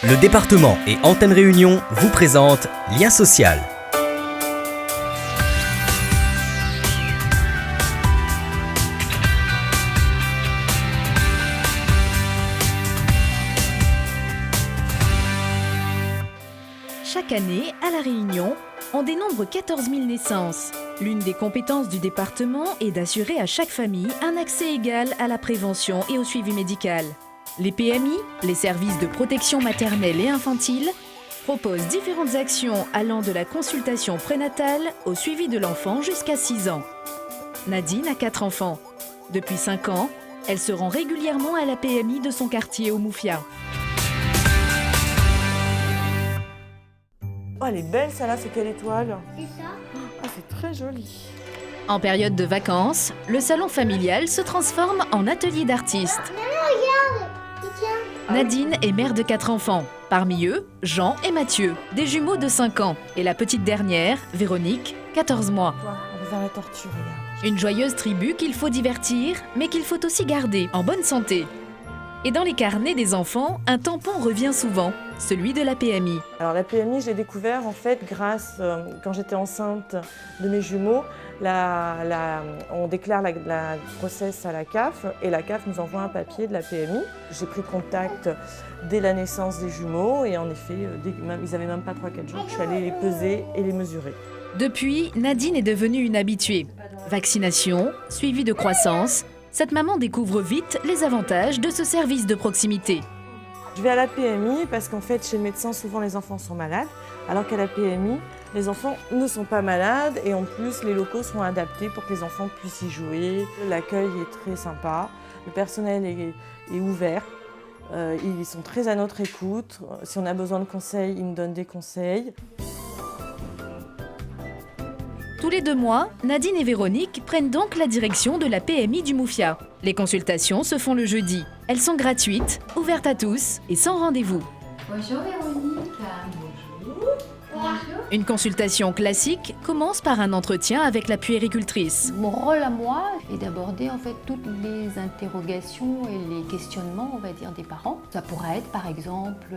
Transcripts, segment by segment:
Le département et Antenne Réunion vous présentent Lien social. Chaque année, à La Réunion, on dénombre 14 000 naissances. L'une des compétences du département est d'assurer à chaque famille un accès égal à la prévention et au suivi médical. Les PMI, les services de protection maternelle et infantile, proposent différentes actions allant de la consultation prénatale au suivi de l'enfant jusqu'à 6 ans. Nadine a 4 enfants. Depuis 5 ans, elle se rend régulièrement à la PMI de son quartier au Moufia. Oh, elle est belle, celle-là, c'est quelle étoile? C'est ça? Ah, c'est très joli. En période de vacances, le salon familial se transforme en atelier d'artistes. Nadine est mère de 4 enfants. Parmi eux, Jean et Mathieu, des jumeaux de 5 ans. Et la petite dernière, Véronique, 14 mois. On va faire la tortue, regarde. Une joyeuse tribu qu'il faut divertir, mais qu'il faut aussi garder en bonne santé. Et dans les carnets des enfants, un tampon revient souvent, celui de la PMI. Alors la PMI, je l'ai découvert en fait grâce, quand j'étais enceinte de mes jumeaux, on déclare la grossesse à la CAF et la CAF nous envoie un papier de la PMI. J'ai pris contact dès la naissance des jumeaux et en effet, ils n'avaient même pas 3-4 jours, je suis allée les peser et les mesurer. Depuis, Nadine est devenue une habituée. Vaccination, suivi de croissance, cette maman découvre vite les avantages de ce service de proximité. Je vais à la PMI parce qu'en fait, chez le médecin, souvent les enfants sont malades, alors qu'à la PMI, les enfants ne sont pas malades et en plus, les locaux sont adaptés pour que les enfants puissent y jouer. L'accueil est très sympa, le personnel est ouvert, ils sont très à notre écoute. Si on a besoin de conseils, ils nous donnent des conseils. Tous les 2 mois, Nadine et Véronique prennent donc la direction de la PMI du Moufia. Les consultations se font le jeudi. Elles sont gratuites, ouvertes à tous et sans rendez-vous. Bonjour Véronique. Bonjour. Une consultation classique commence par un entretien avec la puéricultrice. Mon rôle à moi est d'aborder en fait toutes les interrogations et les questionnements, on va dire, des parents. Ça pourrait être par exemple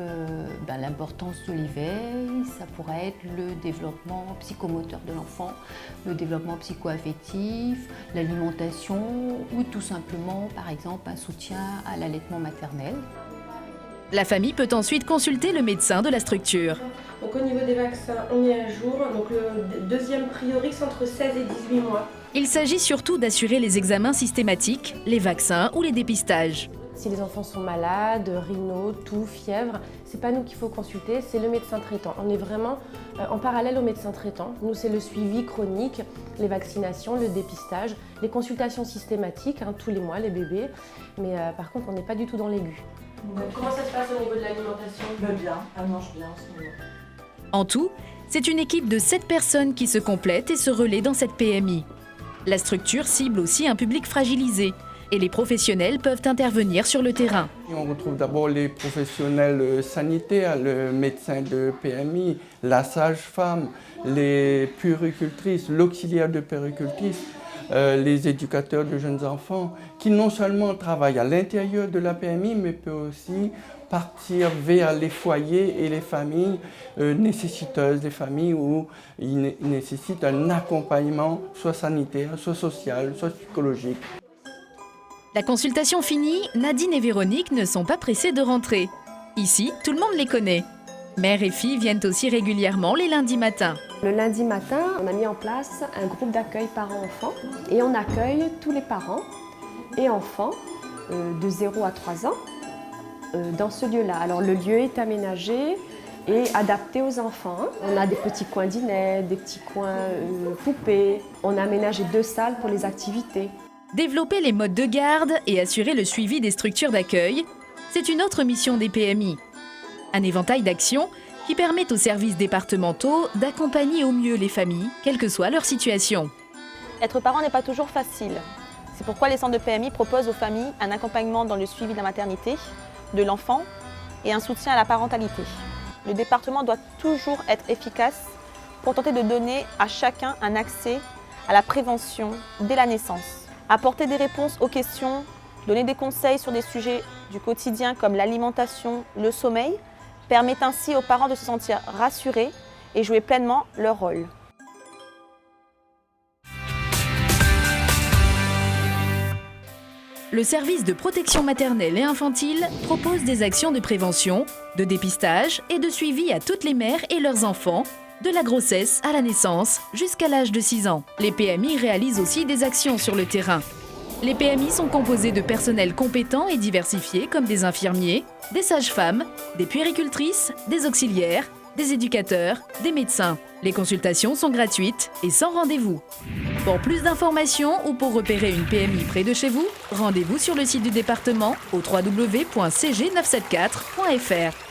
l'importance de l'éveil, ça pourrait être le développement psychomoteur de l'enfant, le développement psycho-affectif, l'alimentation ou tout simplement par exemple un soutien à l'allaitement maternel. La famille peut ensuite consulter le médecin de la structure. Donc au niveau des vaccins, on est à jour. Donc le deuxième priorix entre 16 et 18 mois. Il s'agit surtout d'assurer les examens systématiques, les vaccins ou les dépistages. Si les enfants sont malades, rhino, toux, fièvre, c'est pas nous qu'il faut consulter, c'est le médecin traitant. On est vraiment en parallèle au médecin traitant. Nous, c'est le suivi chronique, les vaccinations, le dépistage, les consultations systématiques, tous les mois, les bébés. Mais par contre, on n'est pas du tout dans l'aigu. Comment ça se passe au niveau de l'alimentation? Bien, elle mange bien en ce moment. En tout, c'est une équipe de 7 personnes qui se complètent et se relaient dans cette PMI. La structure cible aussi un public fragilisé et les professionnels peuvent intervenir sur le terrain. On retrouve d'abord les professionnels sanitaires, le médecin de PMI, la sage-femme, les puéricultrices, l'auxiliaire de puéricultrice, les éducateurs de jeunes enfants qui non seulement travaillent à l'intérieur de la PMI mais peuvent aussi partir vers les foyers et les familles nécessiteuses, les familles où il nécessite un accompagnement soit sanitaire, soit social, soit psychologique. La consultation finie, Nadine et Véronique ne sont pas pressées de rentrer. Ici, tout le monde les connaît. Mère et fille viennent aussi régulièrement les lundis matins. Le lundi matin, on a mis en place un groupe d'accueil parents-enfants et on accueille tous les parents et enfants de 0 à 3 ans dans ce lieu-là. Alors le lieu est aménagé et adapté aux enfants. On a des petits coins dinette, des petits coins poupées. On a aménagé 2 salles pour les activités. Développer les modes de garde et assurer le suivi des structures d'accueil, c'est une autre mission des PMI. Un éventail d'actions qui permet aux services départementaux d'accompagner au mieux les familles, quelle que soit leur situation. Être parent n'est pas toujours facile. C'est pourquoi les centres de PMI proposent aux familles un accompagnement dans le suivi de la maternité, de l'enfant et un soutien à la parentalité. Le département doit toujours être efficace pour tenter de donner à chacun un accès à la prévention dès la naissance. Apporter des réponses aux questions, donner des conseils sur des sujets du quotidien comme l'alimentation, le sommeil, permet ainsi aux parents de se sentir rassurés et jouer pleinement leur rôle. Le service de protection maternelle et infantile propose des actions de prévention, de dépistage et de suivi à toutes les mères et leurs enfants, de la grossesse à la naissance jusqu'à l'âge de 6 ans. Les PMI réalisent aussi des actions sur le terrain. Les PMI sont composés de personnels compétents et diversifiés comme des infirmiers, des sages-femmes, des puéricultrices, des auxiliaires, des éducateurs, des médecins. Les consultations sont gratuites et sans rendez-vous. Pour plus d'informations ou pour repérer une PMI près de chez vous, rendez-vous sur le site du département au www.cg974.fr.